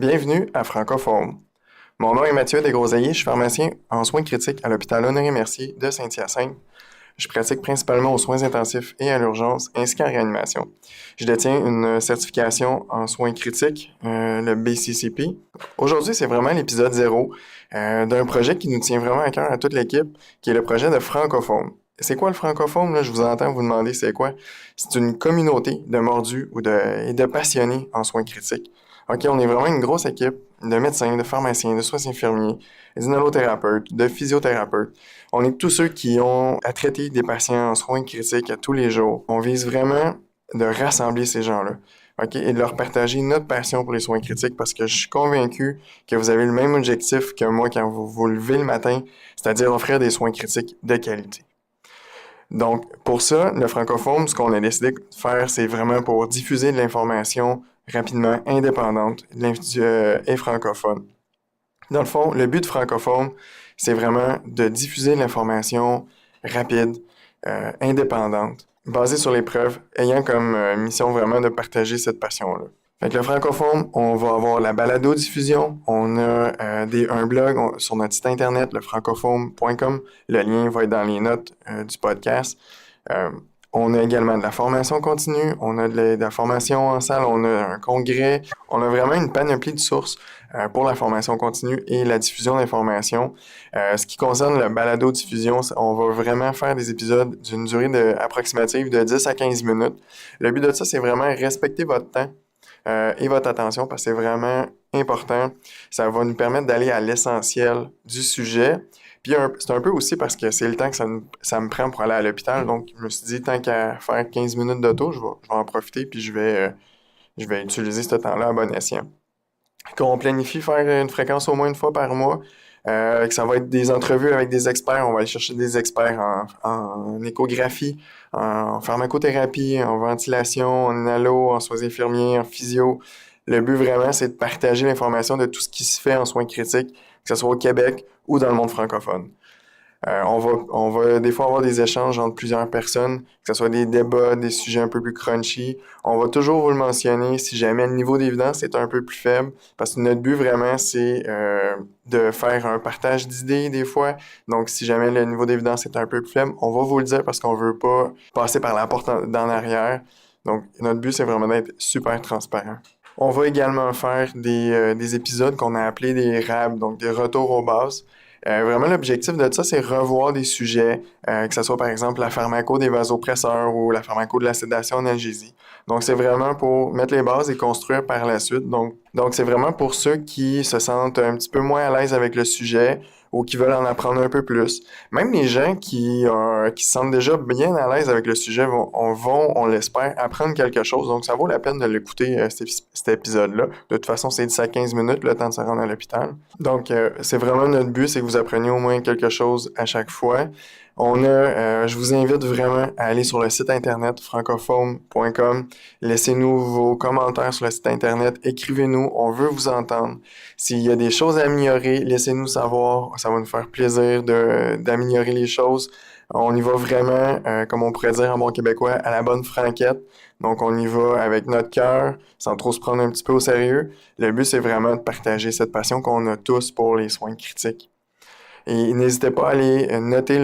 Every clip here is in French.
Bienvenue à Francophone. Mon nom est Mathieu Desgroseilliers, je suis pharmacien en soins critiques à l'hôpital Honoré-Mercier de Saint-Hyacinthe. Je pratique principalement aux soins intensifs et à l'urgence, ainsi qu'en réanimation. Je détiens une certification en soins critiques, le BCCP. Aujourd'hui, c'est vraiment l'épisode 0 d'un projet qui nous tient vraiment à cœur à toute l'équipe, qui est le projet de Francophone. C'est quoi le Francophone? Là, je vous entends vous demander c'est quoi. C'est une communauté de mordus et de passionnés en soins critiques. OK, on est vraiment une grosse équipe de médecins, de pharmaciens, de soins infirmiers, d'inhalothérapeutes, de physiothérapeutes. On est tous ceux qui ont à traiter des patients en soins critiques à tous les jours. On vise vraiment de rassembler ces gens-là, OK, et de leur partager notre passion pour les soins critiques parce que je suis convaincu que vous avez le même objectif que moi quand vous vous levez le matin, c'est-à-dire offrir des soins critiques de qualité. Donc, pour ça, le francophone, ce qu'on a décidé de faire, c'est vraiment pour diffuser de l'information rapidement, indépendante et francophone. Dans le fond, le but de francophone, c'est vraiment de diffuser de l'information rapide, indépendante, basée sur les preuves, ayant comme mission vraiment de partager cette passion-là. Fait que le francophone, on va avoir la balado-diffusion, on a un blog sur notre site internet, lefrancophone.com. Le lien va être dans les notes du podcast. On a également de la formation continue, on a de la formation en salle, on a un congrès. On a vraiment une panoplie de sources pour la formation continue et la diffusion d'informations. Ce qui concerne le balado-diffusion, on va vraiment faire des épisodes d'une durée approximative de 10 à 15 minutes. Le but de ça, c'est vraiment respecter votre temps et votre attention parce que c'est vraiment important. Ça va nous permettre d'aller à l'essentiel du sujet. Puis c'est un peu aussi parce que c'est le temps que ça me prend pour aller à l'hôpital. Donc, je me suis dit, tant qu'à faire 15 minutes d'auto, je vais en profiter puis je vais utiliser ce temps-là à bon escient. Qu'on planifie faire une fréquence au moins une fois par mois. Que ça va être des entrevues avec des experts. On va aller chercher des experts en échographie, en pharmacothérapie, en ventilation, en inhalo, en soins infirmiers, en physio. Le but vraiment, c'est de partager l'information de tout ce qui se fait en soins critiques, que ce soit au Québec ou dans le monde francophone. On va des fois avoir des échanges entre plusieurs personnes, que ce soit des débats, des sujets un peu plus crunchy. On va toujours vous le mentionner si jamais le niveau d'évidence est un peu plus faible, parce que notre but vraiment, c'est de faire un partage d'idées des fois. Donc, si jamais le niveau d'évidence est un peu plus faible, on va vous le dire parce qu'on veut pas passer par la porte d'en arrière. Donc, notre but, c'est vraiment d'être super transparent. On va également faire des épisodes qu'on a appelés des RAB, donc des retours aux bases. Vraiment, l'objectif de ça, c'est revoir des sujets, que ce soit par exemple la pharmaco des vasopresseurs ou la pharmaco de la sédation analgésie. Donc, c'est vraiment pour mettre les bases et construire par la suite. Donc c'est vraiment pour ceux qui se sentent un petit peu moins à l'aise avec le sujet ou qui veulent en apprendre un peu plus. Même les gens qui se sentent déjà bien à l'aise avec le sujet vont, on l'espère, apprendre quelque chose. Donc, ça vaut la peine de l'écouter, cet épisode-là. De toute façon, c'est 10 à 15 minutes, le temps de se rendre à l'hôpital. Donc, c'est vraiment notre but, c'est que vous appreniez au moins quelque chose à chaque fois. Je vous invite vraiment à aller sur le site internet francophone.com. Laissez-nous vos commentaires sur le site internet. Écrivez-nous, on veut vous entendre. S'il y a des choses à améliorer, laissez-nous savoir. Ça va nous faire plaisir d'améliorer les choses. On y va vraiment, comme on pourrait dire en bon québécois, à la bonne franquette. Donc, on y va avec notre cœur, sans trop se prendre un petit peu au sérieux. Le but, c'est vraiment de partager cette passion qu'on a tous pour les soins critiques. Et n'hésitez pas à aller noter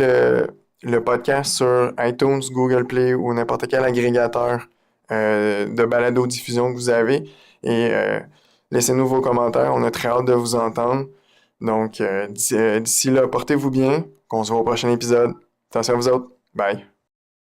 le podcast sur iTunes, Google Play ou n'importe quel agrégateur de balado-diffusion que vous avez. Et laissez-nous vos commentaires. On a très hâte de vous entendre. Donc, d'ici là, portez-vous bien. On se voit au prochain épisode. Attention à vous autres. Bye.